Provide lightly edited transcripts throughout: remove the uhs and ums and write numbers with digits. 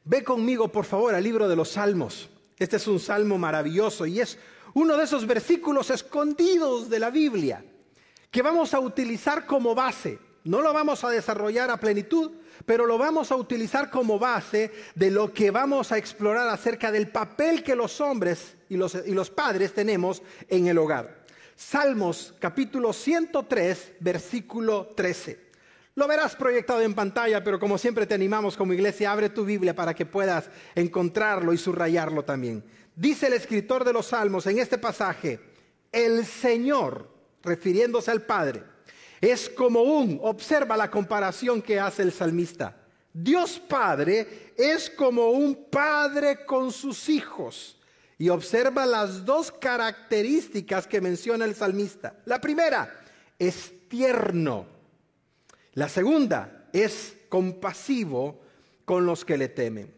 Ve conmigo, por favor, al libro de los Salmos. Este es un salmo maravilloso y es uno de esos versículos escondidos de la Biblia que vamos a utilizar como base. No lo vamos a desarrollar a plenitud, pero lo vamos a utilizar como base de lo que vamos a explorar acerca del papel que los hombres y los padres tenemos en el hogar. Salmos capítulo 103, versículo 13. Lo verás proyectado en pantalla, pero como siempre te animamos como iglesia, abre tu Biblia para que puedas encontrarlo y subrayarlo también. Dice el escritor de los Salmos en este pasaje: el Señor, refiriéndose al Padre, es como observa la comparación que hace el salmista. Dios Padre es como un padre con sus hijos. Y observa las dos características que menciona el salmista. La primera, es tierno. La segunda, es compasivo con los que le temen.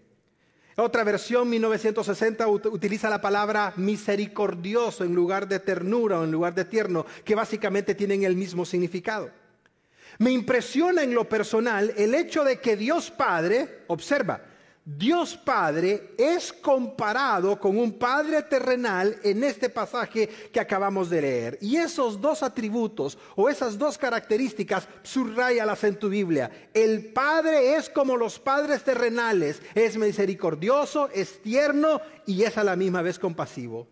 Otra versión, 1960, utiliza la palabra misericordioso en lugar de ternura o en lugar de tierno, que básicamente tienen el mismo significado. Me impresiona en lo personal el hecho de que Dios Padre, observa, Dios Padre es comparado con un padre terrenal en este pasaje que acabamos de leer. Y esos dos atributos o esas dos características, subráyalas en tu Biblia. El Padre es como los padres terrenales, es misericordioso, es tierno y es a la misma vez compasivo.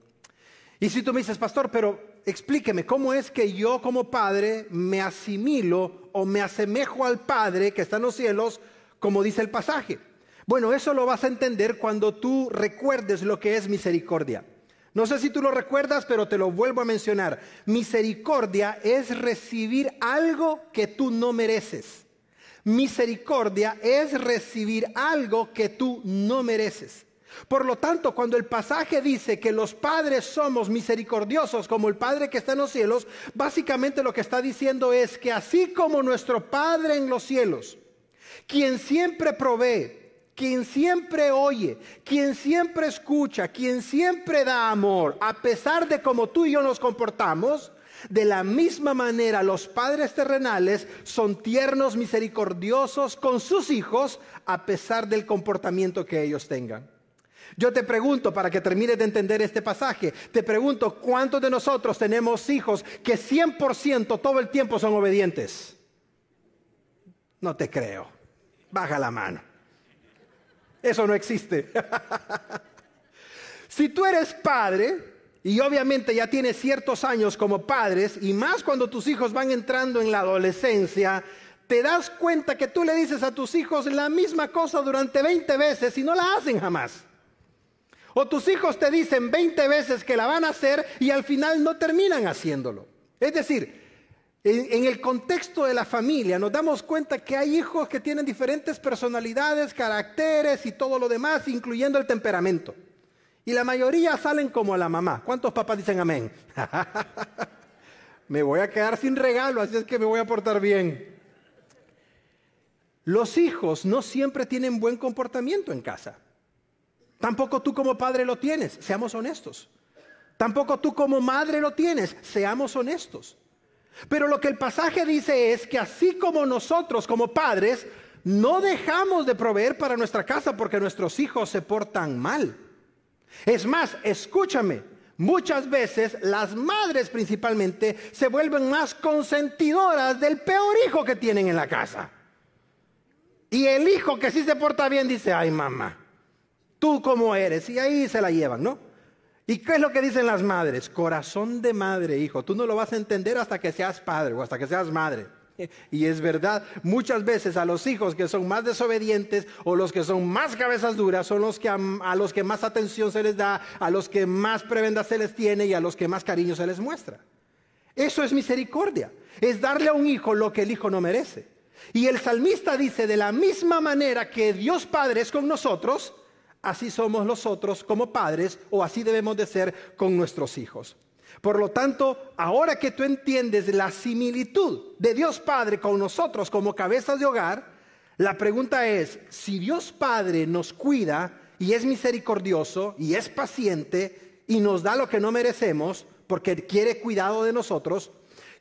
Y si tú me dices, pastor, pero explíqueme, ¿cómo es que yo como padre me asimilo o me asemejo al Padre que está en los cielos, como dice el pasaje? Bueno, eso lo vas a entender cuando tú recuerdes lo que es misericordia. No sé si tú lo recuerdas, pero te lo vuelvo a mencionar. Misericordia es recibir algo que tú no mereces. Misericordia es recibir algo que tú no mereces. Por lo tanto, cuando el pasaje dice que los padres somos misericordiosos como el Padre que está en los cielos, básicamente lo que está diciendo es que así como nuestro Padre en los cielos, quien siempre provee, quien siempre oye, quien siempre escucha, quien siempre da amor, a pesar de cómo tú y yo nos comportamos, de la misma manera los padres terrenales son tiernos, misericordiosos con sus hijos, a pesar del comportamiento que ellos tengan. Yo te pregunto, para que termines de entender este pasaje, te pregunto, ¿cuántos de nosotros tenemos hijos que 100% todo el tiempo son obedientes? No te creo. Baja la mano. Eso no existe. Si tú eres padre, y obviamente ya tienes ciertos años como padres, y más cuando tus hijos van entrando en la adolescencia, te das cuenta que tú le dices a tus hijos la misma cosa durante 20 veces y no la hacen jamás. O tus hijos te dicen 20 veces que la van a hacer y al final no terminan haciéndolo. Es decir, en el contexto de la familia nos damos cuenta que hay hijos que tienen diferentes personalidades, caracteres y todo lo demás, incluyendo el temperamento. Y la mayoría salen como la mamá. ¿Cuántos papás dicen amén? Me voy a quedar sin regalo, así es que me voy a portar bien. Los hijos no siempre tienen buen comportamiento en casa. Tampoco tú como padre lo tienes, seamos honestos. Tampoco tú como madre lo tienes, seamos honestos. Pero lo que el pasaje dice es que así como nosotros como padres no dejamos de proveer para nuestra casa porque nuestros hijos se portan mal. Es más, escúchame, muchas veces las madres principalmente se vuelven más consentidoras del peor hijo que tienen en la casa. Y el hijo que sí se porta bien dice, ay mamá, tú cómo eres, y ahí se la llevan, ¿no? ¿Y qué es lo que dicen las madres? Corazón de madre, hijo. Tú no lo vas a entender hasta que seas padre o hasta que seas madre. Y es verdad, muchas veces a los hijos que son más desobedientes o los que son más cabezas duras son los que a los que más atención se les da, a los que más prebenda se les tiene y a los que más cariño se les muestra. Eso es misericordia. Es darle a un hijo lo que el hijo no merece. Y el salmista dice, de la misma manera que Dios Padre es con nosotros, así somos nosotros como padres, o así debemos de ser con nuestros hijos. Por lo tanto, ahora que tú entiendes la similitud de Dios Padre con nosotros como cabezas de hogar, la pregunta es, si Dios Padre nos cuida y es misericordioso y es paciente y nos da lo que no merecemos porque quiere cuidado de nosotros,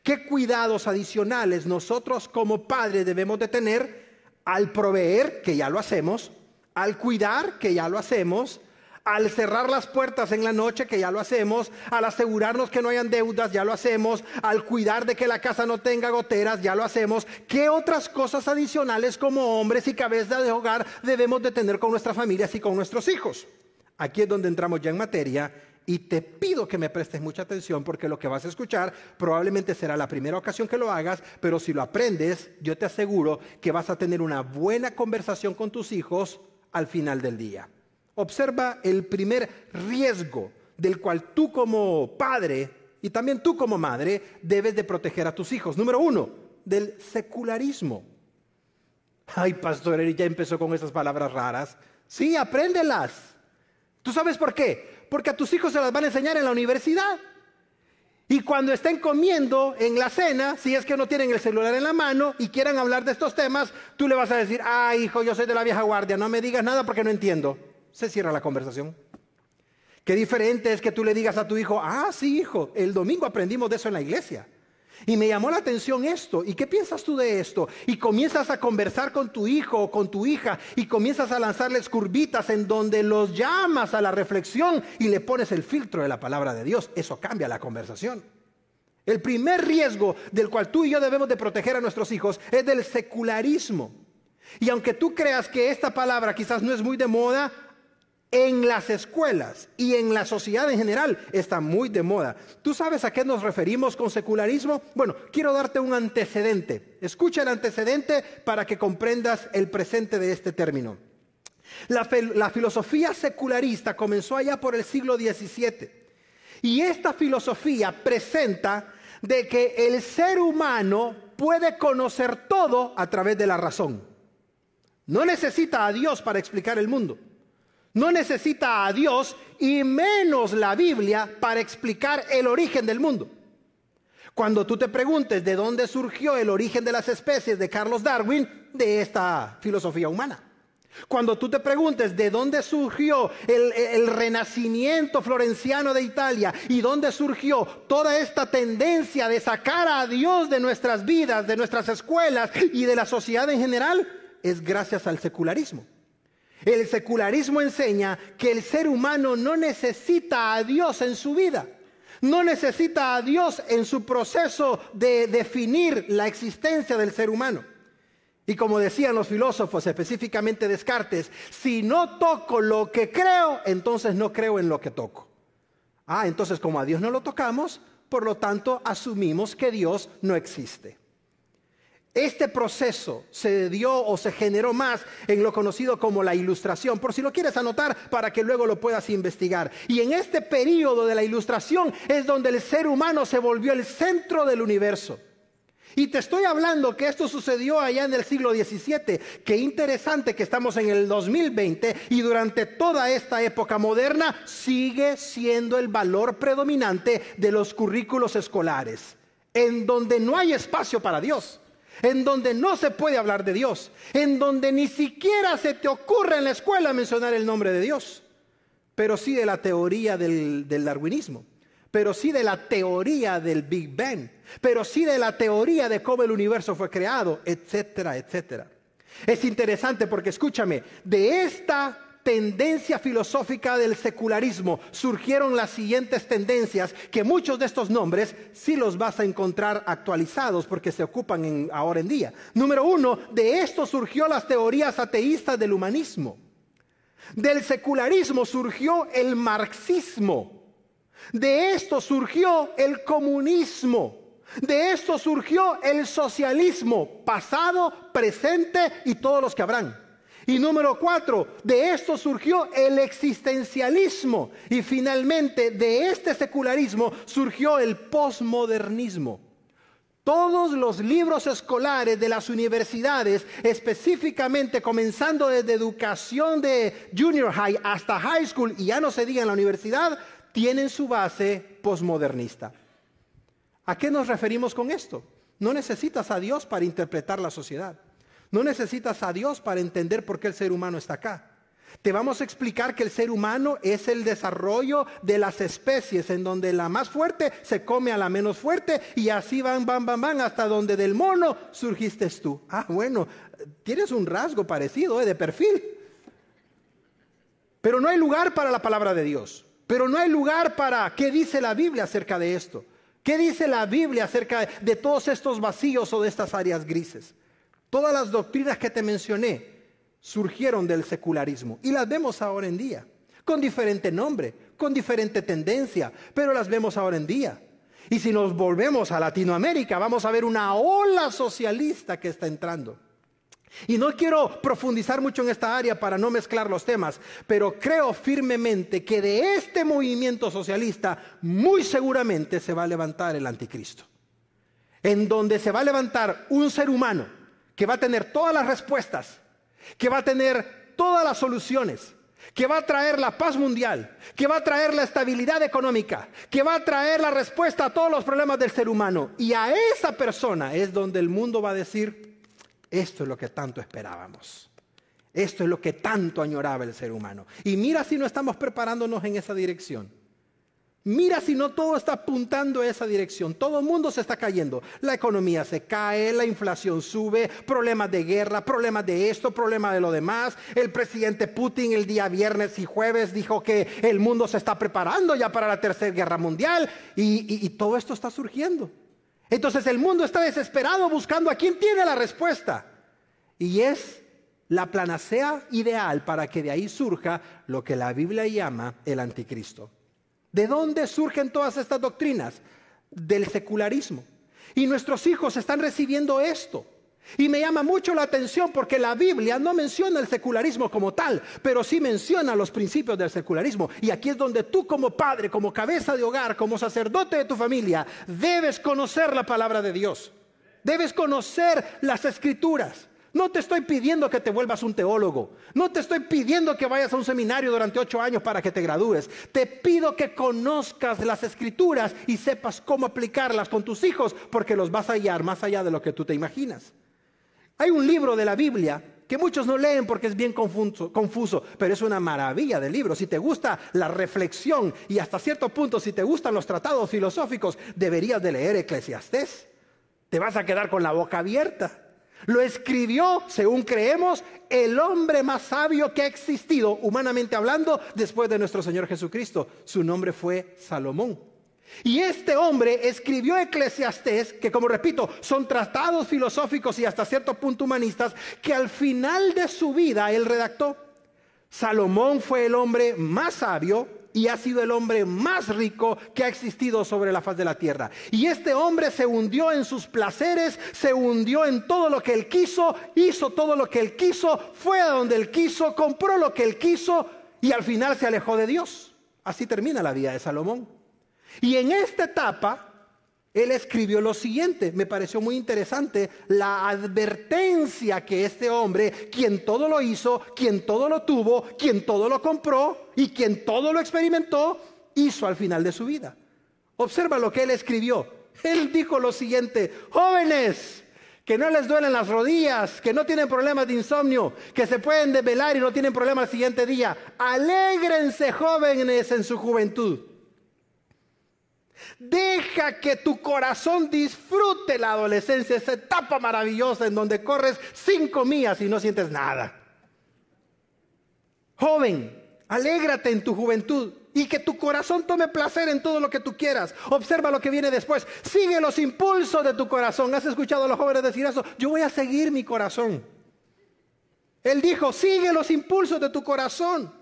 ¿qué cuidados adicionales nosotros como padres debemos de tener al proveer, que ya lo hacemos, Al cuidar, que ya lo hacemos. Al cerrar las puertas en la noche, que ya lo hacemos. Al asegurarnos que no hayan deudas, ya lo hacemos. Al cuidar de que la casa no tenga goteras, ya lo hacemos. ¿Qué otras cosas adicionales como hombres y cabeza de hogar debemos de tener con nuestras familias y con nuestros hijos? Aquí es donde entramos ya en materia y te pido que me prestes mucha atención porque lo que vas a escuchar probablemente será la primera ocasión que lo hagas, pero si lo aprendes, yo te aseguro que vas a tener una buena conversación con tus hijos al final del día. Observa el primer riesgo del cual tú como padre y también tú como madre debes de proteger a tus hijos. Número 1, del secularismo. Ay, pastor, Eric ya empezó con esas palabras raras. Sí, apréndelas. ¿Tú sabes por qué? Porque a tus hijos se las van a enseñar en la universidad. Y cuando estén comiendo en la cena, si es que no tienen el celular en la mano y quieran hablar de estos temas, tú le vas a decir, hijo, yo soy de la vieja guardia, no me digas nada porque no entiendo. Se cierra la conversación. Qué diferente es que tú le digas a tu hijo, sí, hijo, el domingo aprendimos de eso en la iglesia. Y me llamó la atención esto. ¿Y qué piensas tú de esto? Y comienzas a conversar con tu hijo o con tu hija y comienzas a lanzarles curvitas en donde los llamas a la reflexión y le pones el filtro de la palabra de Dios. Eso cambia la conversación. El primer riesgo del cual tú y yo debemos de proteger a nuestros hijos es del secularismo. Y aunque tú creas que esta palabra quizás no es muy de moda, en las escuelas y en la sociedad en general está muy de moda. ¿Tú sabes a qué nos referimos con secularismo? Bueno, quiero darte un antecedente. Escucha el antecedente para que comprendas el presente de este término. La filosofía secularista comenzó allá por el siglo XVII. Y esta filosofía presenta de que el ser humano puede conocer todo a través de la razón. No necesita a Dios para explicar el mundo. No necesita a Dios y menos la Biblia para explicar el origen del mundo. Cuando tú te preguntes de dónde surgió el origen de las especies de Carlos Darwin, de esta filosofía humana. Cuando tú te preguntes de dónde surgió el renacimiento florenciano de Italia y dónde surgió toda esta tendencia de sacar a Dios de nuestras vidas, de nuestras escuelas y de la sociedad en general, es gracias al secularismo. El secularismo enseña que el ser humano no necesita a Dios en su vida. No necesita a Dios en su proceso de definir la existencia del ser humano. Y como decían los filósofos, específicamente Descartes, si no toco lo que creo, entonces no creo en lo que toco. Entonces como a Dios no lo tocamos, por lo tanto asumimos que Dios no existe. Este proceso se dio o se generó más en lo conocido como la Ilustración, por si lo quieres anotar para que luego lo puedas investigar. Y en este periodo de la Ilustración es donde el ser humano se volvió el centro del universo. Y te estoy hablando que esto sucedió allá en el siglo XVII. Qué interesante que estamos en el 2020 y durante toda esta época moderna sigue siendo el valor predominante de los currículos escolares, en donde no hay espacio para Dios. En donde no se puede hablar de Dios, en donde ni siquiera se te ocurre en la escuela mencionar el nombre de Dios, pero sí de la teoría del darwinismo, pero sí de la teoría del Big Bang, pero sí de la teoría de cómo el universo fue creado, etcétera, etcétera. Es interesante porque, escúchame, de esta tendencia filosófica del secularismo surgieron las siguientes tendencias, que muchos de estos nombres sí los vas a encontrar actualizados porque se ocupan ahora en día. Número 1, de esto surgió las teorías ateístas del humanismo. Del secularismo surgió el marxismo. De esto surgió el comunismo. De esto surgió el socialismo, pasado, presente y todos los que habrán. Y número 4, de esto surgió el existencialismo. Y finalmente, de este secularismo surgió el posmodernismo. Todos los libros escolares de las universidades, específicamente comenzando desde educación de junior high hasta high school, y ya no se diga en la universidad, tienen su base posmodernista. ¿A qué nos referimos con esto? No necesitas a Dios para interpretar la sociedad. No necesitas a Dios para entender por qué el ser humano está acá. Te vamos a explicar que el ser humano es el desarrollo de las especies, en donde la más fuerte se come a la menos fuerte y así van hasta donde del mono surgiste tú. Bueno, tienes un rasgo parecido de perfil. Pero no hay lugar para la palabra de Dios. Pero no hay lugar para qué dice la Biblia acerca de esto. ¿Qué dice la Biblia acerca de todos estos vacíos o de estas áreas grises? Todas las doctrinas que te mencioné surgieron del secularismo y las vemos ahora en día, con diferente nombre, con diferente tendencia, pero las vemos ahora en día. Y si nos volvemos a Latinoamérica, vamos a ver una ola socialista que está entrando. Y no quiero profundizar mucho en esta área para no mezclar los temas, pero creo firmemente que de este movimiento socialista muy seguramente se va a levantar el anticristo, en donde se va a levantar un ser humano que va a tener todas las respuestas, que va a tener todas las soluciones, que va a traer la paz mundial, que va a traer la estabilidad económica, que va a traer la respuesta a todos los problemas del ser humano. Y a esa persona es donde el mundo va a decir: esto es lo que tanto esperábamos. Esto es lo que tanto añoraba el ser humano. Y mira si no estamos preparándonos en esa dirección. Mira si no todo está apuntando a esa dirección. Todo el mundo se está cayendo. La economía se cae, la inflación sube, problemas de guerra, problemas de esto, problemas de lo demás. El presidente Putin el día viernes y jueves dijo que el mundo se está preparando ya para la tercera guerra mundial. Y todo esto está surgiendo. Entonces el mundo está desesperado buscando a quién tiene la respuesta. Y es la panacea ideal para que de ahí surja lo que la Biblia llama el anticristo. ¿De dónde surgen todas estas doctrinas? Del secularismo. Y nuestros hijos están recibiendo esto. Y me llama mucho la atención porque la Biblia no menciona el secularismo como tal, pero sí menciona los principios del secularismo. Y aquí es donde tú como padre, como cabeza de hogar, como sacerdote de tu familia, debes conocer la palabra de Dios. Debes conocer las Escrituras. No te estoy pidiendo que te vuelvas un teólogo. No te estoy pidiendo que vayas a un seminario durante 8 años para que te gradúes. Te pido que conozcas las Escrituras y sepas cómo aplicarlas con tus hijos, porque los vas a guiar más allá de lo que tú te imaginas. Hay un libro de la Biblia que muchos no leen porque es bien confuso, pero es una maravilla de libro. Si te gusta la reflexión y hasta cierto punto si te gustan los tratados filosóficos, deberías de leer Eclesiastés. Te vas a quedar con la boca abierta. Lo escribió, según creemos, el hombre más sabio que ha existido, humanamente hablando, después de nuestro Señor Jesucristo. Su nombre fue Salomón. Y este hombre escribió Eclesiastés, que como repito, son tratados filosóficos y hasta cierto punto humanistas, que al final de su vida él redactó. Salomón fue el hombre más sabio y ha sido el hombre más rico que ha existido sobre la faz de la tierra. Y este hombre se hundió en sus placeres, se hundió en todo lo que él quiso, hizo todo lo que él quiso, fue a donde él quiso, compró lo que él quiso y al final se alejó de Dios. Así termina la vida de Salomón. Y en esta etapa, él escribió lo siguiente. Me pareció muy interesante la advertencia que este hombre, quien todo lo hizo, quien todo lo tuvo, quien todo lo compró y quien todo lo experimentó, hizo al final de su vida. Observa lo que él escribió. Él dijo lo siguiente: jóvenes, que no les duelen las rodillas, que no tienen problemas de insomnio, que se pueden desvelar y no tienen problemas al siguiente día. Alégrense, jóvenes, en su juventud. Deja que tu corazón disfrute la adolescencia, esa etapa maravillosa en donde corres 5 millas y no sientes nada. Joven, alégrate en tu juventud y que tu corazón tome placer en todo lo que tú quieras. Observa lo que viene después. Sigue los impulsos de tu corazón. ¿Has escuchado a los jóvenes decir eso? Yo voy a seguir mi corazón. Él dijo: sigue los impulsos de tu corazón.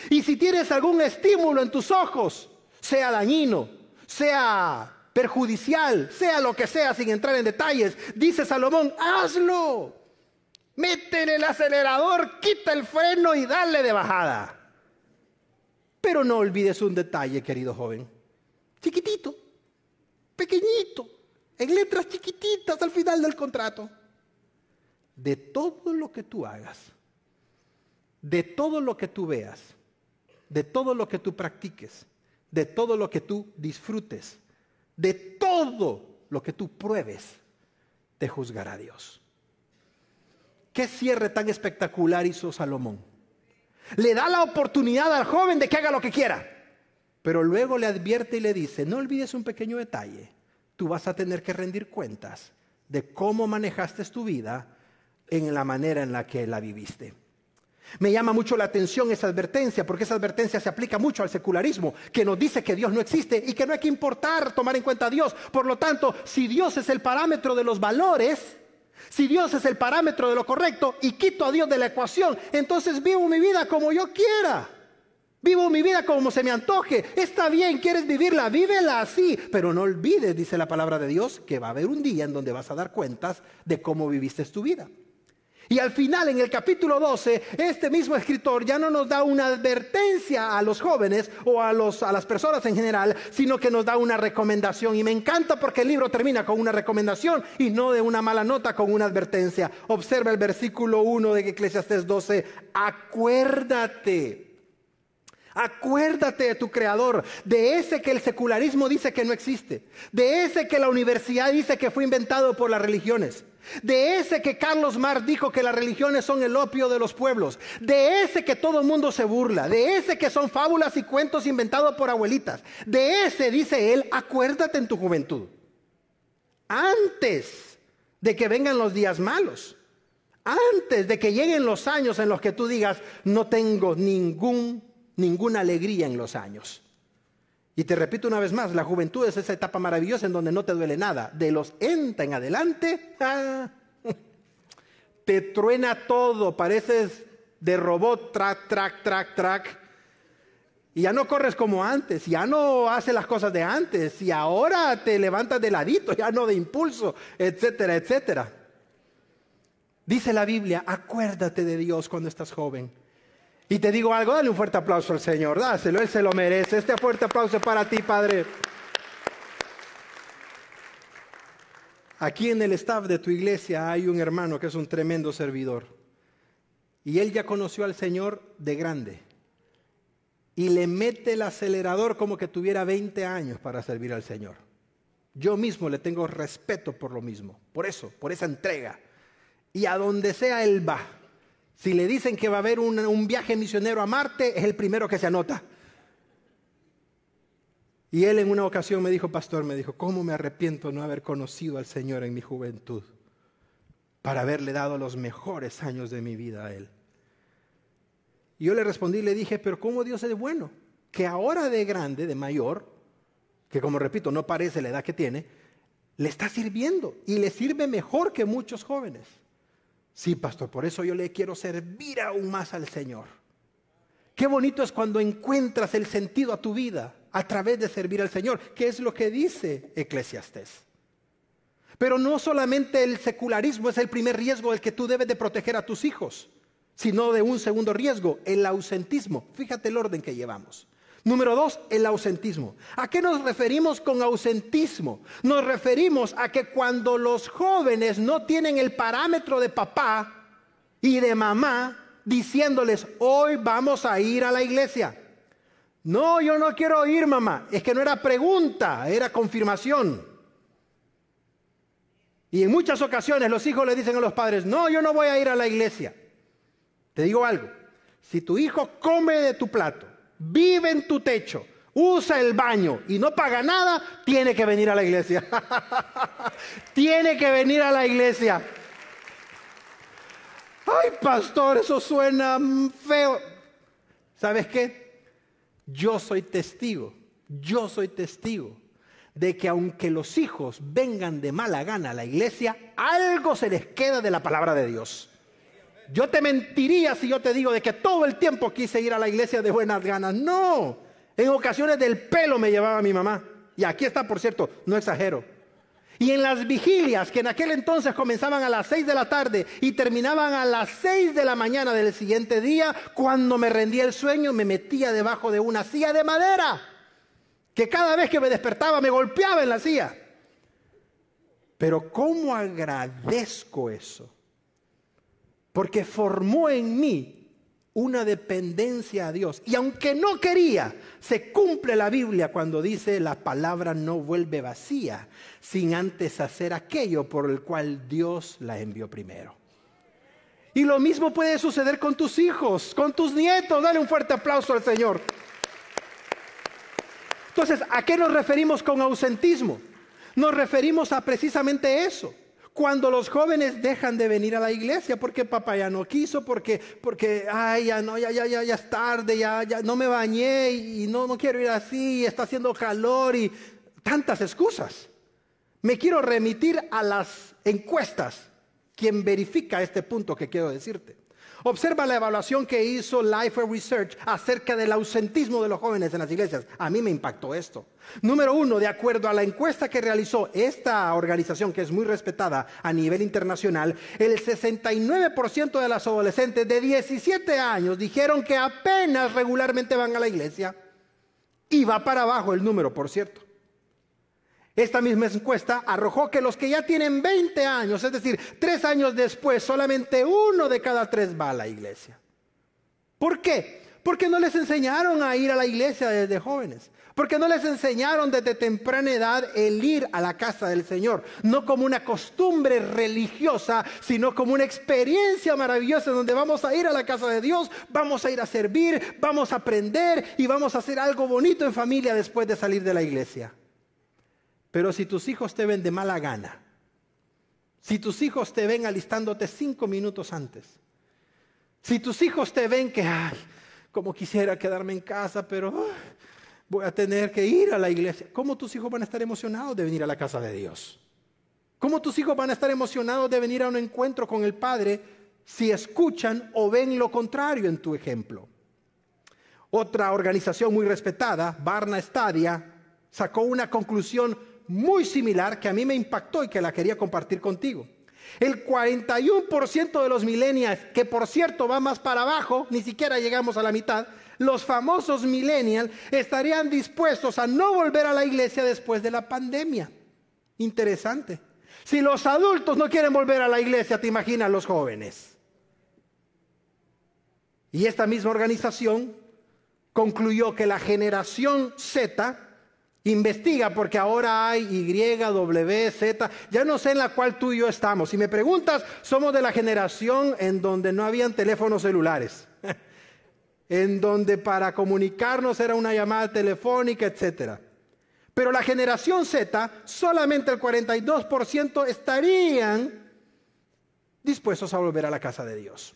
Y si tienes algún estímulo en tus ojos, sea dañino, sea perjudicial, sea lo que sea, sin entrar en detalles, dice Salomón: hazlo. Métele el acelerador, quita el freno y dale de bajada. Pero no olvides un detalle, querido joven. Chiquitito, pequeñito, en letras chiquititas al final del contrato. De todo lo que tú hagas, de todo lo que tú veas, de todo lo que tú practiques, de todo lo que tú disfrutes, de todo lo que tú pruebes, te juzgará Dios. ¿Qué cierre tan espectacular hizo Salomón? Le da la oportunidad al joven de que haga lo que quiera, pero luego le advierte y le dice: no olvides un pequeño detalle. Tú vas a tener que rendir cuentas de cómo manejaste tu vida en la manera en la que la viviste. Me llama mucho la atención esa advertencia, porque esa advertencia se aplica mucho al secularismo, que nos dice que Dios no existe y que no hay que importar tomar en cuenta a Dios. Por lo tanto, si Dios es el parámetro de los valores, si Dios es el parámetro de lo correcto y quito a Dios de la ecuación, entonces vivo mi vida como yo quiera. Vivo mi vida como se me antoje. Está bien, quieres vivirla, vívela así. Pero no olvides, dice la palabra de Dios, que va a haber un día en donde vas a dar cuentas de cómo viviste tu vida. Y al final, en el capítulo 12, este mismo escritor ya no nos da una advertencia a los jóvenes o a las personas en general, sino que nos da una recomendación. Y me encanta porque el libro termina con una recomendación y no de una mala nota, con una advertencia. Observa el versículo 1 de Eclesiastés 12. Acuérdate de tu creador, de ese que el secularismo dice que no existe, de ese que la universidad dice que fue inventado por las religiones, de ese que Carlos Marx dijo que las religiones son el opio de los pueblos, de ese que todo el mundo se burla, de ese que son fábulas y cuentos inventados por abuelitas, de ese, dice él, acuérdate en tu juventud, antes de que vengan los días malos, antes de que lleguen los años en los que tú digas, no tengo ninguna alegría en los años. Y te repito una vez más, la juventud es esa etapa maravillosa en donde no te duele nada. De los 30 en adelante, te truena todo, pareces de robot, track. Y ya no corres como antes, ya no haces las cosas de antes, y ahora te levantas de ladito, ya no de impulso, etcétera, etcétera. Dice la Biblia, acuérdate de Dios cuando estás joven. Y te digo algo, dale un fuerte aplauso al Señor, dáselo, Él se lo merece. Este fuerte aplauso es para ti, Padre. Aquí en el staff de tu iglesia hay un hermano que es un tremendo servidor. Y él ya conoció al Señor de grande. Y le mete el acelerador como que tuviera 20 años para servir al Señor. Yo mismo le tengo respeto por lo mismo, por eso, por esa entrega. Y a donde sea él va. Si le dicen que va a haber un viaje misionero a Marte, es el primero que se anota. Y él en una ocasión me dijo, pastor, ¿cómo me arrepiento de no haber conocido al Señor en mi juventud? Para haberle dado los mejores años de mi vida a Él. Y yo le respondí y le dije, pero ¿cómo Dios es bueno? Que ahora de grande, de mayor, que como repito, no parece la edad que tiene, le está sirviendo y le sirve mejor que muchos jóvenes. Sí, pastor, por eso yo le quiero servir aún más al Señor. Qué bonito es cuando encuentras el sentido a tu vida a través de servir al Señor, que es lo que dice Eclesiastés. Pero no solamente el secularismo es el primer riesgo del que tú debes de proteger a tus hijos, sino de un segundo riesgo, el ausentismo. Fíjate el orden que llevamos. Número 2, el ausentismo. ¿A qué nos referimos con ausentismo? Nos referimos a que cuando los jóvenes no tienen el parámetro de papá y de mamá diciéndoles, hoy vamos a ir a la iglesia. No, yo no quiero ir, mamá. Es que no era pregunta, era confirmación. Y en muchas ocasiones los hijos le dicen a los padres, no, yo no voy a ir a la iglesia. Te digo algo, si tu hijo come de tu plato, vive en tu techo, usa el baño y no paga nada, tiene que venir a la iglesia. Tiene que venir a la iglesia. Ay, pastor, eso suena feo. ¿Sabes qué? Yo soy testigo de que aunque los hijos vengan de mala gana a la iglesia, algo se les queda de la palabra de Dios. Yo te mentiría si yo te digo de que todo el tiempo quise ir a la iglesia de buenas ganas. No, en ocasiones del pelo me llevaba mi mamá. Y aquí está, por cierto, no exagero. Y en las vigilias, que en aquel entonces comenzaban a las 6 de la tarde y terminaban a las 6 de la mañana del siguiente día, cuando me rendía el sueño me metía debajo de una silla de madera, que cada vez que me despertaba me golpeaba en la silla. Pero ¿cómo agradezco eso? Porque formó en mí una dependencia a Dios. Y aunque no quería, se cumple la Biblia cuando dice la palabra no vuelve vacía, sin antes hacer aquello por el cual Dios la envió primero. Y lo mismo puede suceder con tus hijos, con tus nietos. Dale un fuerte aplauso al Señor. Entonces, ¿a qué nos referimos con ausentismo? Nos referimos a precisamente eso. Cuando los jóvenes dejan de venir a la iglesia porque papá ya no quiso, porque ay, ya no, ya es tarde, ya no me bañé y no quiero ir así, está haciendo calor y tantas excusas. Me quiero remitir a las encuestas, quien verifica este punto que quiero decirte. Observa la evaluación que hizo Lifeway Research acerca del ausentismo de los jóvenes en las iglesias. A mí me impactó esto. Número 1, de acuerdo a la encuesta que realizó esta organización, que es muy respetada a nivel internacional, el 69% de las adolescentes de 17 años dijeron que apenas regularmente van a la iglesia. Y va para abajo el número, por cierto. Esta misma encuesta arrojó que los que ya tienen 20 años, es decir, 3 años después, solamente 1 de cada 3 va a la iglesia. ¿Por qué? Porque no les enseñaron a ir a la iglesia desde jóvenes. Porque no les enseñaron desde temprana edad el ir a la casa del Señor. No como una costumbre religiosa, sino como una experiencia maravillosa donde vamos a ir a la casa de Dios, vamos a ir a servir, vamos a aprender y vamos a hacer algo bonito en familia después de salir de la iglesia. Pero si tus hijos te ven de mala gana, si tus hijos te ven alistándote 5 minutos antes, si tus hijos te ven que, ay, como quisiera quedarme en casa, pero voy a tener que ir a la iglesia, ¿cómo tus hijos van a estar emocionados de venir a la casa de Dios? ¿Cómo tus hijos van a estar emocionados de venir a un encuentro con el Padre si escuchan o ven lo contrario en tu ejemplo? Otra organización muy respetada, Barna Stadia, sacó una conclusión muy similar que a mí me impactó y que la quería compartir contigo. El 41% de los millennials, que por cierto va más para abajo, ni siquiera llegamos a la mitad, los famosos millennials estarían dispuestos a no volver a la iglesia después de la pandemia. Interesante. Si los adultos no quieren volver a la iglesia, ¿te imaginas los jóvenes? Y esta misma organización concluyó que la generación Z investiga, porque ahora hay Y, W, Z, ya no sé en la cual tú y yo estamos. Si me preguntas, somos de la generación en donde no habían teléfonos celulares, en donde para comunicarnos era una llamada telefónica, etc. Pero la generación Z, solamente el 42% estarían dispuestos a volver a la casa de Dios.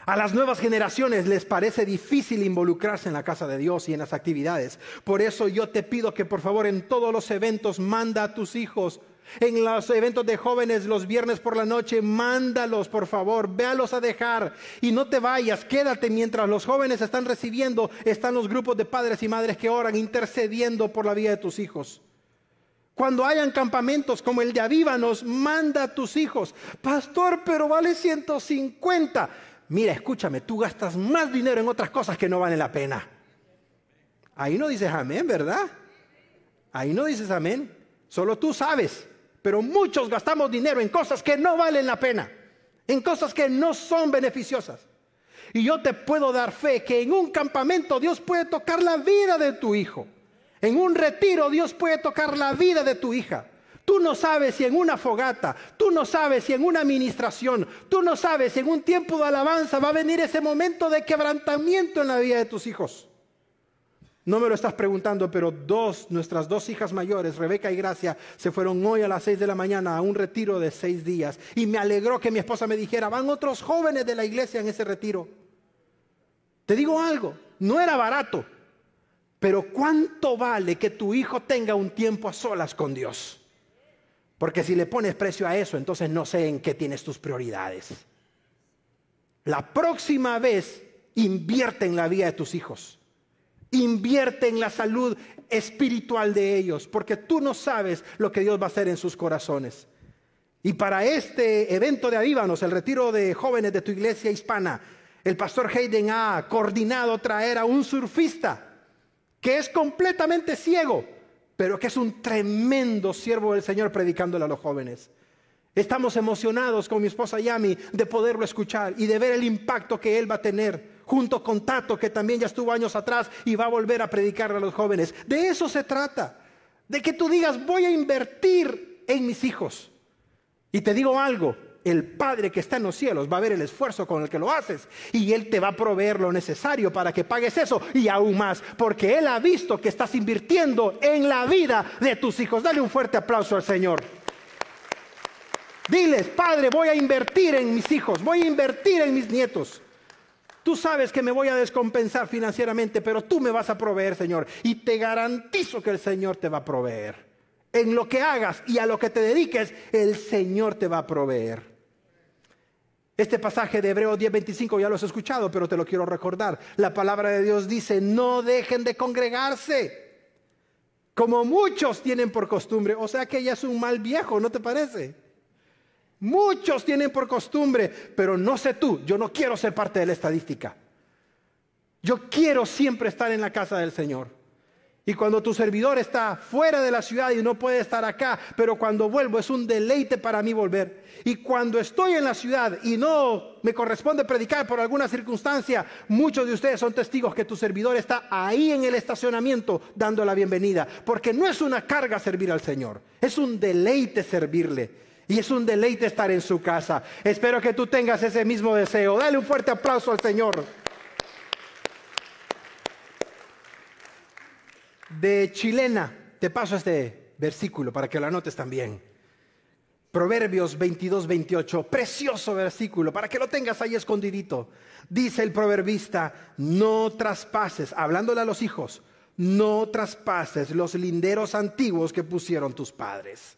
A las nuevas generaciones les parece difícil involucrarse en la casa de Dios y en las actividades. Por eso yo te pido que por favor en todos los eventos manda a tus hijos. En los eventos de jóvenes los viernes por la noche, mándalos por favor, véalos a dejar y no te vayas, quédate mientras los jóvenes están recibiendo. Están los grupos de padres y madres que oran intercediendo por la vida de tus hijos. Cuando hayan campamentos como el de Avívanos, manda a tus hijos. Pastor, pero vale 150. Mira, escúchame, tú gastas más dinero en otras cosas que no valen la pena. Ahí no dices amén, ¿verdad? Ahí no dices amén. Solo tú sabes. Pero muchos gastamos dinero en cosas que no valen la pena. En cosas que no son beneficiosas. Y yo te puedo dar fe que en un campamento Dios puede tocar la vida de tu hijo. En un retiro Dios puede tocar la vida de tu hija. Tú no sabes si en una fogata, tú no sabes si en una administración, tú no sabes si en un tiempo de alabanza va a venir ese momento de quebrantamiento en la vida de tus hijos. No me lo estás preguntando, pero nuestras 2 hijas mayores, Rebeca y Gracia, se fueron hoy a las 6 de la mañana a un retiro de 6 días. Y me alegró que mi esposa me dijera, van otros jóvenes de la iglesia en ese retiro. Te digo algo, no era barato, pero ¿cuánto vale que tu hijo tenga un tiempo a solas con Dios? Porque si le pones precio a eso, entonces no sé en qué tienes tus prioridades. La próxima vez, invierte en la vida de tus hijos. Invierte en la salud espiritual de ellos, porque tú no sabes lo que Dios va a hacer en sus corazones. Y para este evento de Avívanos, el retiro de jóvenes de tu iglesia hispana, el pastor Hayden ha coordinado traer a un surfista que es completamente ciego, pero que es un tremendo siervo del Señor predicándole a los jóvenes. Estamos emocionados con mi esposa Yami de poderlo escuchar y de ver el impacto que él va a tener, junto con Tato, que también ya estuvo años atrás y va a volver a predicarle a los jóvenes. De eso se trata, de que tú digas, voy a invertir en mis hijos. Y te digo algo, el Padre que está en los cielos va a ver el esfuerzo con el que lo haces y Él te va a proveer lo necesario para que pagues eso y aún más, porque Él ha visto que estás invirtiendo en la vida de tus hijos. Dale un fuerte aplauso al Señor. Diles, Padre, voy a invertir en mis hijos, voy a invertir en mis nietos. Tú sabes que me voy a descompensar financieramente, pero tú me vas a proveer, Señor. Y te garantizo que el Señor te va a proveer. En lo que hagas y a lo que te dediques, el Señor te va a proveer. Este pasaje de Hebreos 10:25 ya lo has escuchado, pero te lo quiero recordar. La palabra de Dios dice, no dejen de congregarse, como muchos tienen por costumbre. O sea que ya es un mal viejo, ¿no te parece? Muchos tienen por costumbre, pero no sé tú, yo no quiero ser parte de la estadística. Yo quiero siempre estar en la casa del Señor. Y cuando tu servidor está fuera de la ciudad y no puede estar acá, pero cuando vuelvo es un deleite para mí volver. Y cuando estoy en la ciudad y no me corresponde predicar por alguna circunstancia, muchos de ustedes son testigos que tu servidor está ahí en el estacionamiento dando la bienvenida. Porque no es una carga servir al Señor, es un deleite servirle. Y es un deleite estar en su casa. Espero que tú tengas ese mismo deseo. Dale un fuerte aplauso al Señor. De chilena, te paso este versículo para que lo anotes también. Proverbios 22:28, precioso versículo, para que lo tengas ahí escondidito. Dice el proverbista, no traspases, hablándole a los hijos, no traspases los linderos antiguos que pusieron tus padres.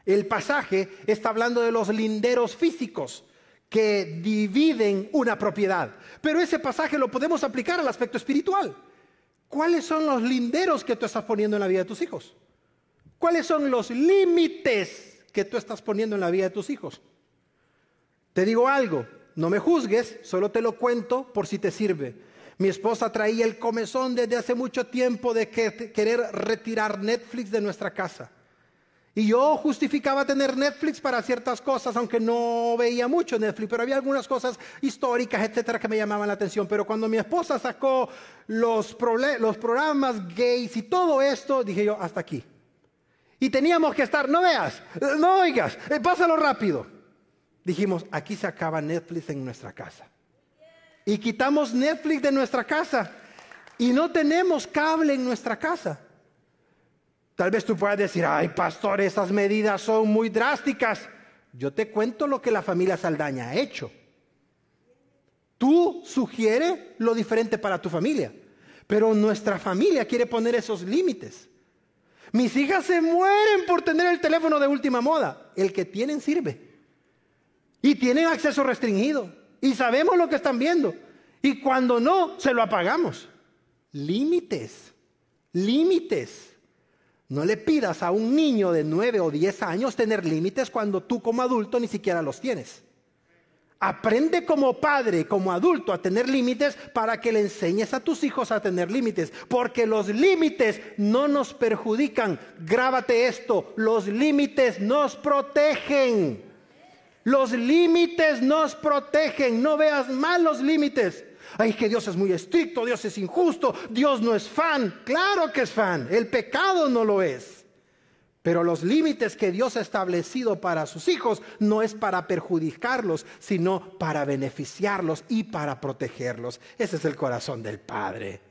El pasaje está hablando de los linderos físicos que dividen una propiedad. Pero ese pasaje lo podemos aplicar al aspecto espiritual. ¿Cuáles son los linderos que tú estás poniendo en la vida de tus hijos? ¿Cuáles son los límites que tú estás poniendo en la vida de tus hijos? Te digo algo, no me juzgues, solo te lo cuento por si te sirve. Mi esposa traía el comezón desde hace mucho tiempo de querer retirar Netflix de nuestra casa. Y yo justificaba tener Netflix para ciertas cosas, aunque no veía mucho Netflix, pero había algunas cosas históricas, etcétera, que me llamaban la atención. Pero cuando mi esposa sacó los programas gays y todo esto, dije yo, hasta aquí. Y teníamos que estar, no veas, no oigas, pásalo rápido. Dijimos, aquí se acaba Netflix en nuestra casa. Y quitamos Netflix de nuestra casa. Y no tenemos cable en nuestra casa. Tal vez tú puedas decir, ay pastor, esas medidas son muy drásticas. Yo te cuento lo que la familia Saldaña ha hecho. Tú sugieres lo diferente para tu familia, pero nuestra familia quiere poner esos límites. Mis hijas se mueren por tener el teléfono de última moda. El que tienen sirve. Y tienen acceso restringido. Y sabemos lo que están viendo. Y cuando no, se lo apagamos. Límites. Límites. No le pidas a un niño de 9 o 10 años tener límites cuando tú como adulto ni siquiera los tienes. Aprende como padre, como adulto a tener límites para que le enseñes a tus hijos a tener límites. Porque los límites no nos perjudican. Grábate esto, los límites nos protegen. Los límites nos protegen. No veas mal los límites. Ay, que Dios es muy estricto, Dios es injusto, Dios no es fan. Claro que es fan, el pecado no lo es. Pero los límites que Dios ha establecido para sus hijos no es para perjudicarlos, sino para beneficiarlos y para protegerlos. Ese es el corazón del Padre.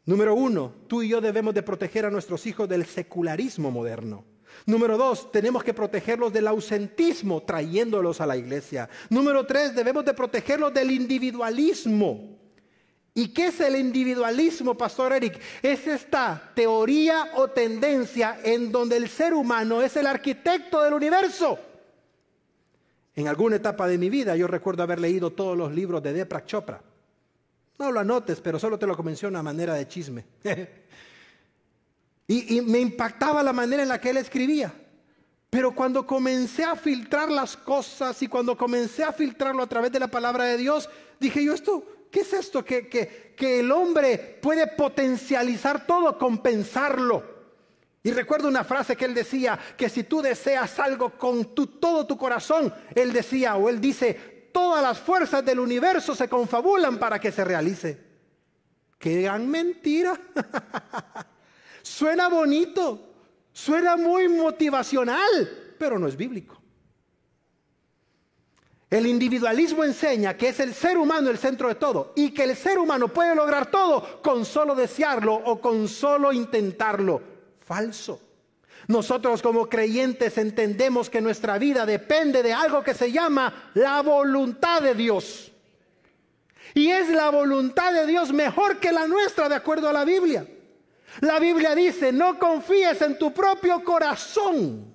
Número 1, tú y yo debemos de proteger a nuestros hijos del secularismo moderno. Número 2, tenemos que protegerlos del ausentismo trayéndolos a la iglesia. Número 3, debemos de protegerlos del individualismo. ¿Y qué es el individualismo, Pastor Eric? Es esta teoría o tendencia en donde el ser humano es el arquitecto del universo. En alguna etapa de mi vida yo recuerdo haber leído todos los libros de Deepak Chopra. No lo anotes, pero solo te lo menciono a manera de chisme. Y me impactaba la manera en la que él escribía. Pero cuando comencé a filtrar las cosas y cuando comencé a filtrarlo a través de la palabra de Dios, dije yo, ¿qué es esto? Que el hombre puede potencializar todo, compensarlo. Y recuerdo una frase que él decía, que si tú deseas algo con todo tu corazón, él decía o él dice, todas las fuerzas del universo se confabulan para que se realice. ¡Qué gran mentira! Suena bonito, suena muy motivacional, pero no es bíblico. El individualismo enseña que es el ser humano el centro de todo y que el ser humano puede lograr todo con solo desearlo o con solo intentarlo. Falso. Nosotros como creyentes entendemos que nuestra vida depende de algo que se llama la voluntad de Dios. Y es la voluntad de Dios mejor que la nuestra, de acuerdo a la Biblia. La Biblia dice, no confíes en tu propio corazón,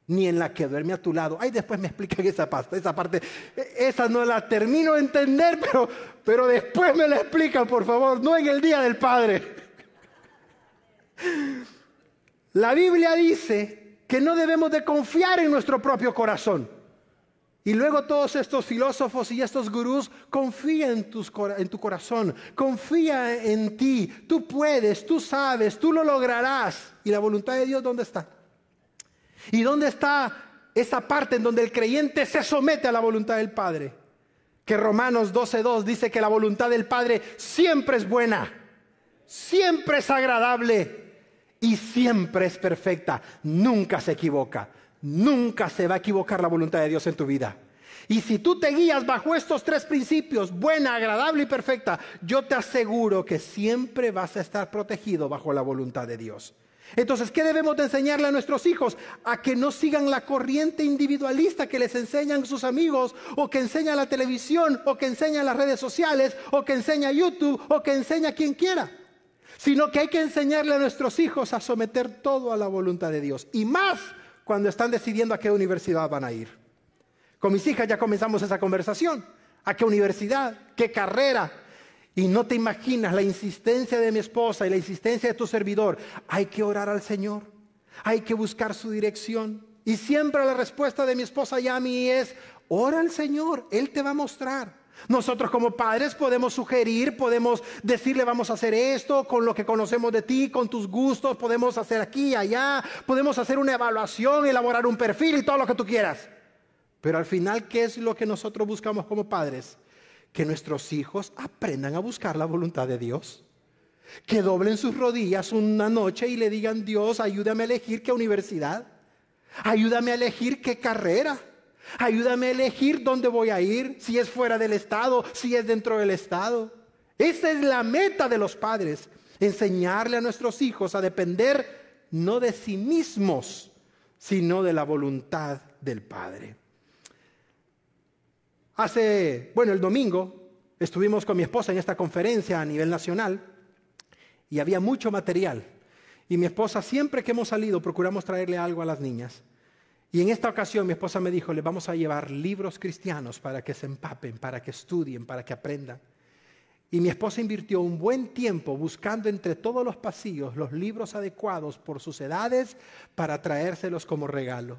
ni en la que duerme a tu lado. Ay, después me explican esa parte. Esa no la termino de entender, pero después me la explican, por favor. No en el Día del Padre. La Biblia dice que no debemos de confiar en nuestro propio corazón. Y luego todos estos filósofos y estos gurús, confía en tu corazón, confía en ti. Tú puedes, tú sabes, tú lo lograrás. ¿Y la voluntad de Dios dónde está? ¿Y dónde está esa parte en donde el creyente se somete a la voluntad del Padre? Que Romanos 12:2 dice que la voluntad del Padre siempre es buena, siempre es agradable y siempre es perfecta. Nunca se equivoca, nunca se va a equivocar la voluntad de Dios en tu vida. Y si tú te guías bajo estos tres principios, buena, agradable y perfecta, yo te aseguro que siempre vas a estar protegido bajo la voluntad de Dios. Entonces, ¿qué debemos de enseñarle a nuestros hijos? A que no sigan la corriente individualista que les enseñan sus amigos, o que enseña la televisión, o que enseña las redes sociales, o que enseña YouTube, o que enseña quien quiera. Sino que hay que enseñarle a nuestros hijos a someter todo a la voluntad de Dios. Y más cuando están decidiendo a qué universidad van a ir. Con mis hijas ya comenzamos esa conversación. ¿A qué universidad? ¿Qué carrera? Y no te imaginas la insistencia de mi esposa y la insistencia de tu servidor. Hay que orar al Señor. Hay que buscar su dirección. Y siempre la respuesta de mi esposa y a mí es, ora al Señor, Él te va a mostrar. Nosotros como padres podemos sugerir, podemos decirle vamos a hacer esto con lo que conocemos de ti, con tus gustos, podemos hacer aquí y allá, podemos hacer una evaluación, elaborar un perfil y todo lo que tú quieras. Pero al final, ¿qué es lo que nosotros buscamos como padres? Que nuestros hijos aprendan a buscar la voluntad de Dios. Que doblen sus rodillas una noche y le digan, Dios, ayúdame a elegir qué universidad. Ayúdame a elegir qué carrera. Ayúdame a elegir dónde voy a ir, si es fuera del estado, si es dentro del estado. Esa es la meta de los padres, enseñarle a nuestros hijos a depender no de sí mismos, sino de la voluntad del Padre. El domingo estuvimos con mi esposa en esta conferencia a nivel nacional y había mucho material. Y mi esposa, siempre que hemos salido, procuramos traerle algo a las niñas. Y en esta ocasión mi esposa me dijo, le vamos a llevar libros cristianos para que se empapen, para que estudien, para que aprendan. Y mi esposa invirtió un buen tiempo buscando entre todos los pasillos los libros adecuados por sus edades para traérselos como regalo.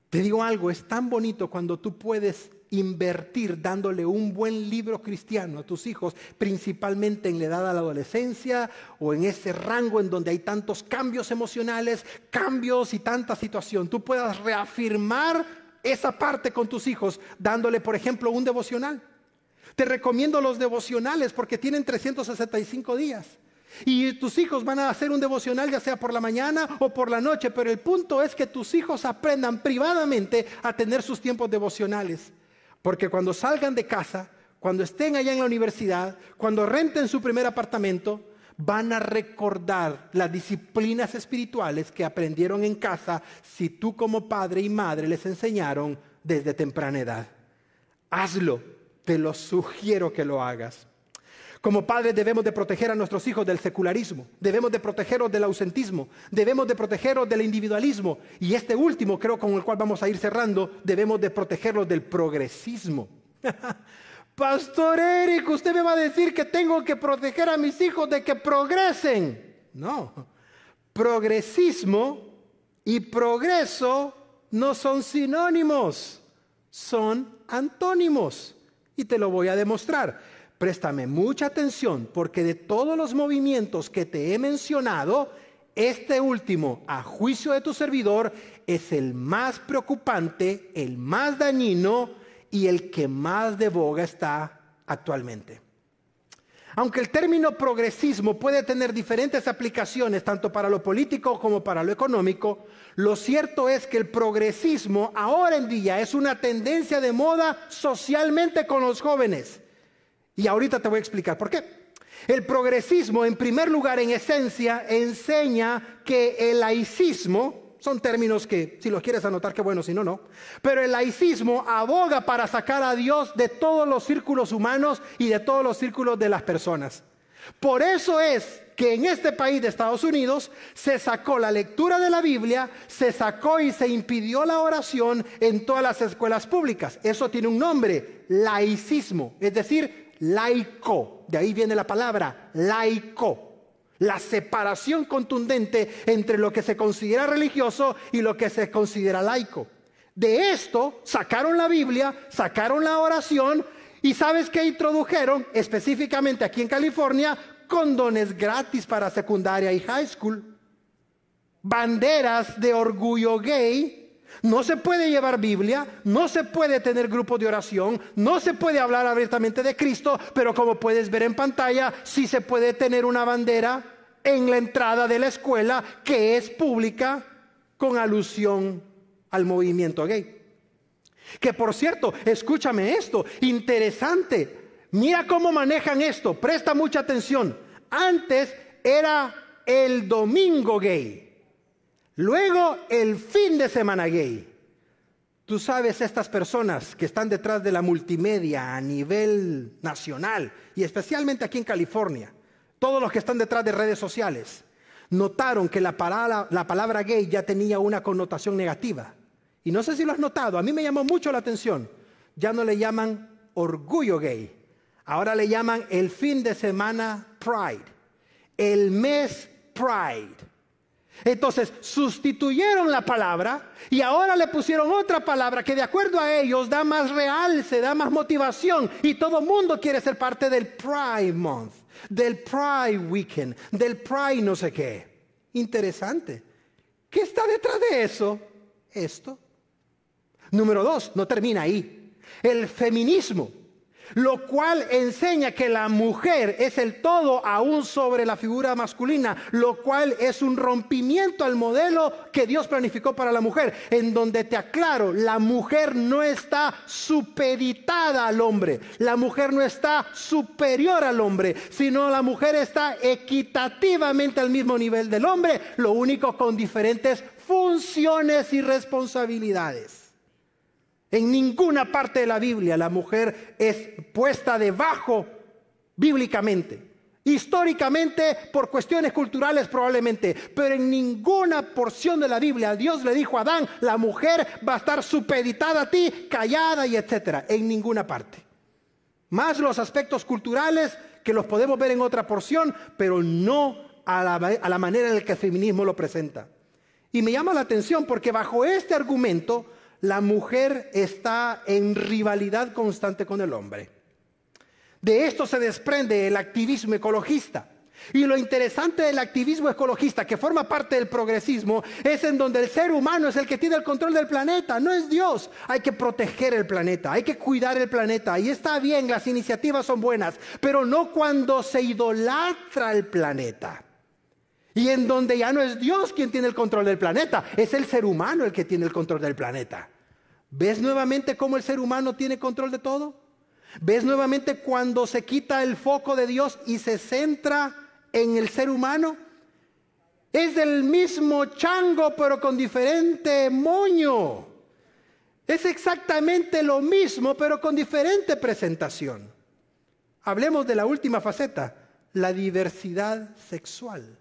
Te digo algo, es tan bonito cuando tú puedes invertir dándole un buen libro cristiano a tus hijos, principalmente en la edad de la adolescencia o en ese rango en donde hay tantos cambios emocionales, cambios y tanta situación. Tú puedas reafirmar esa parte con tus hijos dándole, por ejemplo, un devocional. Te recomiendo los devocionales porque tienen 365 días. Y tus hijos van a hacer un devocional ya sea por la mañana o por la noche, pero el punto es que tus hijos aprendan privadamente a tener sus tiempos devocionales. Porque cuando salgan de casa, cuando estén allá en la universidad, cuando renten su primer apartamento, van a recordar las disciplinas espirituales que aprendieron en casa si tú como padre y madre les enseñaron desde temprana edad. Hazlo, te lo sugiero que lo hagas. Como padres debemos de proteger a nuestros hijos del secularismo, debemos de protegerlos del ausentismo, debemos de protegerlos del individualismo y este último, creo con el cual vamos a ir cerrando, debemos de protegerlos del progresismo. Pastor Eric, usted me va a decir que tengo que proteger a mis hijos de que progresen. No, progresismo y progreso no son sinónimos, son antónimos y te lo voy a demostrar. Préstame mucha atención porque de todos los movimientos que te he mencionado, este último, a juicio de tu servidor, es el más preocupante, el más dañino y el que más de boga está actualmente. Aunque el término progresismo puede tener diferentes aplicaciones tanto para lo político como para lo económico, lo cierto es que el progresismo ahora en día es una tendencia de moda socialmente con los jóvenes. Y ahorita te voy a explicar por qué. El progresismo, en primer lugar, en esencia, enseña que el laicismo, son términos que si los quieres anotar, qué bueno, si no, no. Pero el laicismo aboga para sacar a Dios de todos los círculos humanos y de todos los círculos de las personas. Por eso es que en este país de Estados Unidos se sacó la lectura de la Biblia, se sacó y se impidió la oración en todas las escuelas públicas. Eso tiene un nombre, laicismo, es decir, laico. De ahí viene la palabra laico. La separación contundente entre lo que se considera religioso y lo que se considera laico. De esto sacaron la Biblia, sacaron la oración y ¿sabes qué introdujeron? Específicamente aquí en California, condones gratis para secundaria y high school. Banderas de orgullo gay. No se puede llevar Biblia, no se puede tener grupos de oración, no se puede hablar abiertamente de Cristo, pero como puedes ver en pantalla, sí se puede tener una bandera en la entrada de la escuela que es pública con alusión al movimiento gay. Que por cierto, escúchame esto, interesante, mira cómo manejan esto, presta mucha atención. Antes era el domingo gay. Luego, el fin de semana gay. Tú sabes, estas personas que están detrás de la multimedia a nivel nacional y especialmente aquí en California, todos los que están detrás de redes sociales, notaron que la palabra gay ya tenía una connotación negativa. Y no sé si lo has notado, a mí me llamó mucho la atención. Ya no le llaman orgullo gay, ahora le llaman el fin de semana Pride, el mes Pride. Entonces sustituyeron la palabra y ahora le pusieron otra palabra que de acuerdo a ellos da más realce, da más motivación y todo el mundo quiere ser parte del Pride Month, del Pride Weekend, del Pride no sé qué. Interesante. ¿Qué está detrás de eso? Esto. Número 2, no termina ahí. El feminismo, lo cual enseña que la mujer es el todo aún sobre la figura masculina, lo cual es un rompimiento al modelo que Dios planificó para la mujer, en donde te aclaro, la mujer no está supeditada al hombre, la mujer no está superior al hombre, sino la mujer está equitativamente al mismo nivel del hombre, lo único con diferentes funciones y responsabilidades. En ninguna parte de la Biblia la mujer es puesta debajo bíblicamente. Históricamente, por cuestiones culturales probablemente, pero en ninguna porción de la Biblia Dios le dijo a Adán, la mujer va a estar supeditada a ti, callada y etcétera. En ninguna parte. Más los aspectos culturales que los podemos ver en otra porción, pero no a la manera en la que el feminismo lo presenta. Y me llama la atención porque bajo este argumento la mujer está en rivalidad constante con el hombre. De esto se desprende el activismo ecologista. Y lo interesante del activismo ecologista, que forma parte del progresismo, es en donde el ser humano es el que tiene el control del planeta, no es Dios. Hay que proteger el planeta, hay que cuidar el planeta. Y está bien, las iniciativas son buenas, pero no cuando se idolatra el planeta. Y en donde ya no es Dios quien tiene el control del planeta, es el ser humano el que tiene el control del planeta. ¿Ves nuevamente cómo el ser humano tiene control de todo? ¿Ves nuevamente cuando se quita el foco de Dios y se centra en el ser humano? Es del mismo chango pero con diferente moño. Es exactamente lo mismo pero con diferente presentación. Hablemos de la última faceta, la diversidad sexual.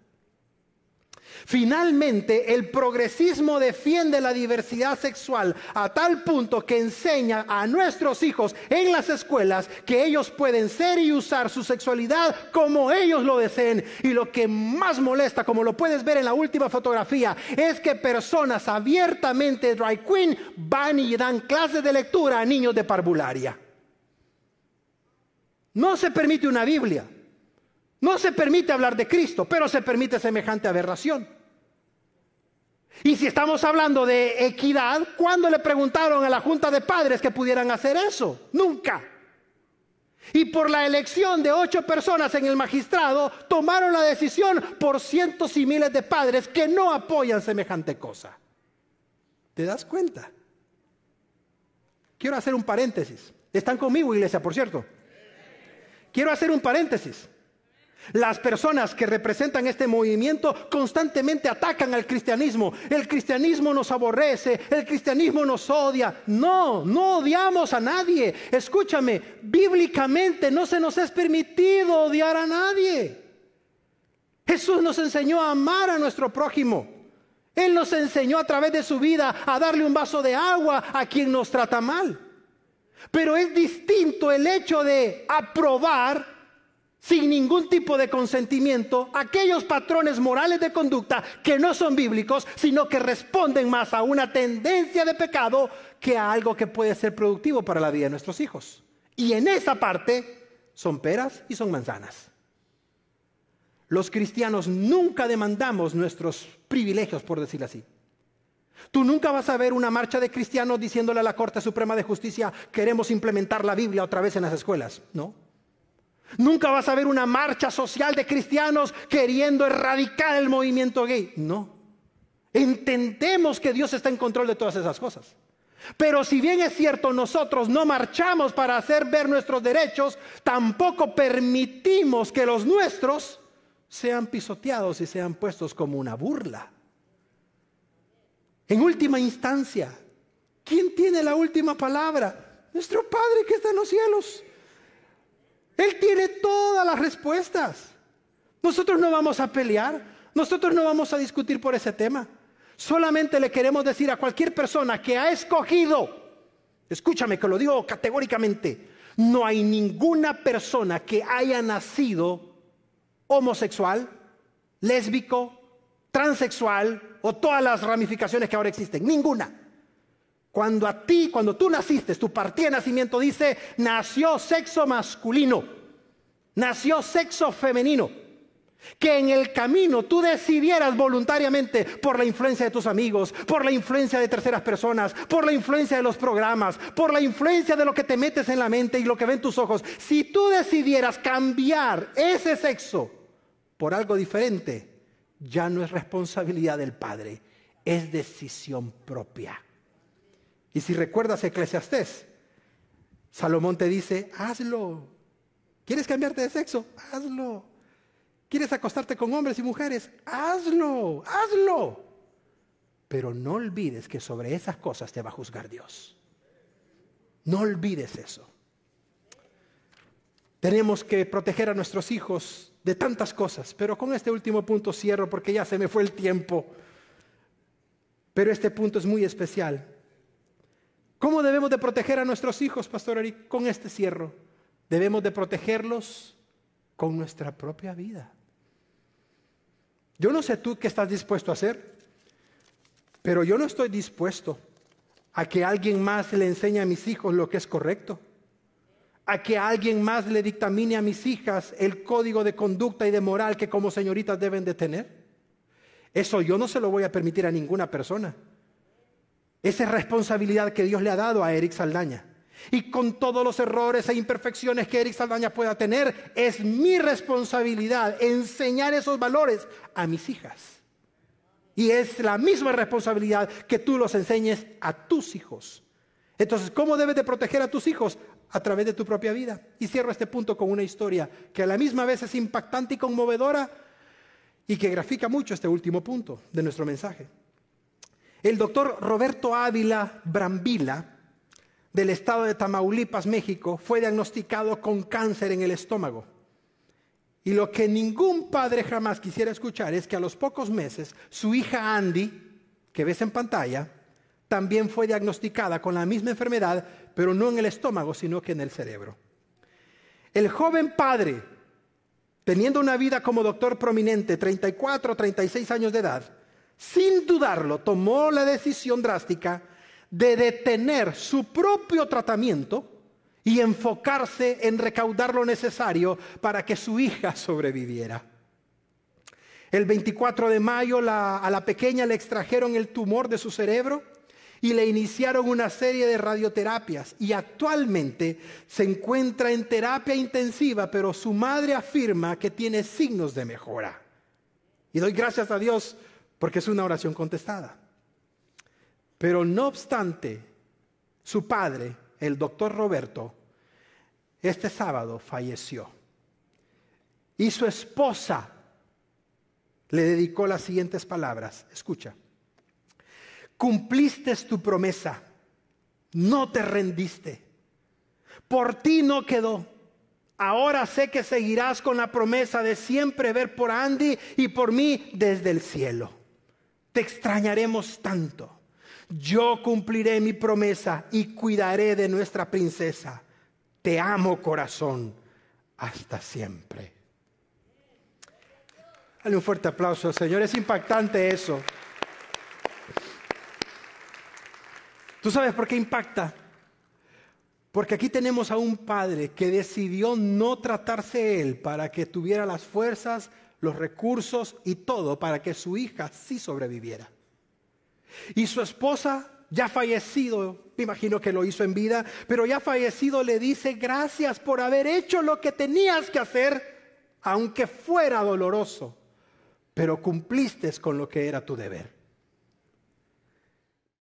Finalmente, el progresismo defiende la diversidad sexual a tal punto que enseña a nuestros hijos en las escuelas que ellos pueden ser y usar su sexualidad como ellos lo deseen. Y lo que más molesta, como lo puedes ver en la última fotografía, es que personas abiertamente drag queen van y dan clases de lectura a niños de parvularia. No se permite una Biblia. No se permite hablar de Cristo, pero se permite semejante aberración. Y si estamos hablando de equidad, ¿cuándo le preguntaron a la junta de padres que pudieran hacer eso? Nunca. Y por la elección de 8 personas en el magistrado, tomaron la decisión por cientos y miles de padres que no apoyan semejante cosa. ¿Te das cuenta? Quiero hacer un paréntesis. ¿Están conmigo, iglesia, por cierto? Quiero hacer un paréntesis. Las personas que representan este movimiento constantemente atacan al cristianismo. El cristianismo nos aborrece, el cristianismo nos odia. No, no odiamos a nadie. Escúchame, bíblicamente no se nos es permitido odiar a nadie. Jesús nos enseñó a amar a nuestro prójimo. Él nos enseñó a través de su vida a darle un vaso de agua a quien nos trata mal. Pero es distinto el hecho de aprobar sin ningún tipo de consentimiento aquellos patrones morales de conducta que no son bíblicos, sino que responden más a una tendencia de pecado que a algo que puede ser productivo para la vida de nuestros hijos. Y en esa parte son peras y son manzanas. Los cristianos nunca demandamos nuestros privilegios, por decirlo así. Tú nunca vas a ver una marcha de cristianos diciéndole a la Corte Suprema de Justicia: queremos implementar la Biblia otra vez en las escuelas. No. Nunca vas a ver una marcha social de cristianos queriendo erradicar el movimiento gay. No. Entendemos que Dios está en control de todas esas cosas. Pero si bien es cierto, nosotros no marchamos para hacer ver nuestros derechos, tampoco permitimos que los nuestros sean pisoteados y sean puestos como una burla. En última instancia, ¿quién tiene la última palabra? Nuestro Padre que está en los cielos. Él tiene todas las respuestas. Nosotros no vamos a pelear, nosotros no vamos a discutir por ese tema. Solamente le queremos decir a cualquier persona que ha escogido, escúchame que lo digo categóricamente, no hay ninguna persona que haya nacido homosexual, lésbico, transexual o todas las ramificaciones que ahora existen. Ninguna. Cuando tú naciste, tu partida de nacimiento dice: nació sexo masculino, nació sexo femenino. Que en el camino tú decidieras voluntariamente, por la influencia de tus amigos, por la influencia de terceras personas, por la influencia de los programas, por la influencia de lo que te metes en la mente y lo que ven tus ojos, si tú decidieras cambiar ese sexo por algo diferente, ya no es responsabilidad del Padre, es decisión propia. Y si recuerdas Eclesiastés, Salomón te dice: hazlo. ¿Quieres cambiarte de sexo? Hazlo. ¿Quieres acostarte con hombres y mujeres? Hazlo, hazlo. Pero no olvides que sobre esas cosas te va a juzgar Dios. No olvides eso. Tenemos que proteger a nuestros hijos de tantas cosas, pero con este último punto cierro porque ya se me fue el tiempo. Pero este punto es muy especial. ¿Cómo debemos de proteger a nuestros hijos, Pastor Eric? Con este cierro. Debemos de protegerlos con nuestra propia vida. Yo no sé tú qué estás dispuesto a hacer, pero yo no estoy dispuesto a que alguien más le enseñe a mis hijos lo que es correcto, a que alguien más le dictamine a mis hijas el código de conducta y de moral que como señoritas deben de tener. Eso yo no se lo voy a permitir a ninguna persona. Esa es responsabilidad que Dios le ha dado a Eric Saldaña. Y con todos los errores e imperfecciones que Eric Saldaña pueda tener, es mi responsabilidad enseñar esos valores a mis hijas. Y es la misma responsabilidad que tú los enseñes a tus hijos. Entonces, ¿cómo debes de proteger a tus hijos? A través de tu propia vida. Y cierro este punto con una historia que a la misma vez es impactante y conmovedora y que grafica mucho este último punto de nuestro mensaje. El doctor Roberto Ávila Brambila, del estado de Tamaulipas, México, fue diagnosticado con cáncer en el estómago. Y lo que ningún padre jamás quisiera escuchar es que a los pocos meses su hija Andy, que ves en pantalla, también fue diagnosticada con la misma enfermedad, pero no en el estómago, sino que en el cerebro. El joven padre, teniendo una vida como doctor prominente, 34 o 36 años de edad, sin dudarlo, tomó la decisión drástica de detener su propio tratamiento y enfocarse en recaudar lo necesario para que su hija sobreviviera. El 24 de mayo a la pequeña le extrajeron el tumor de su cerebro y le iniciaron una serie de radioterapias y actualmente se encuentra en terapia intensiva, pero su madre afirma que tiene signos de mejora. Y doy gracias a Dios porque es una oración contestada. Pero no obstante, su padre, el doctor Roberto, este sábado falleció. Y su esposa le dedicó las siguientes palabras. Escucha. Cumpliste tu promesa, no te rendiste. Por ti no quedó. Ahora sé que seguirás con la promesa de siempre ver por Andy y por mí desde el cielo. Te extrañaremos tanto. Yo cumpliré mi promesa y cuidaré de nuestra princesa. Te amo, corazón, hasta siempre. Dale un fuerte aplauso, Señor. Es impactante eso. ¿Tú sabes por qué impacta? Porque aquí tenemos a un padre que decidió no tratarse él para que tuviera las fuerzas, los recursos y todo para que su hija sí sobreviviera. Y su esposa, ya fallecido, me imagino que lo hizo en vida, pero ya fallecido le dice gracias por haber hecho lo que tenías que hacer, aunque fuera doloroso, pero cumpliste con lo que era tu deber.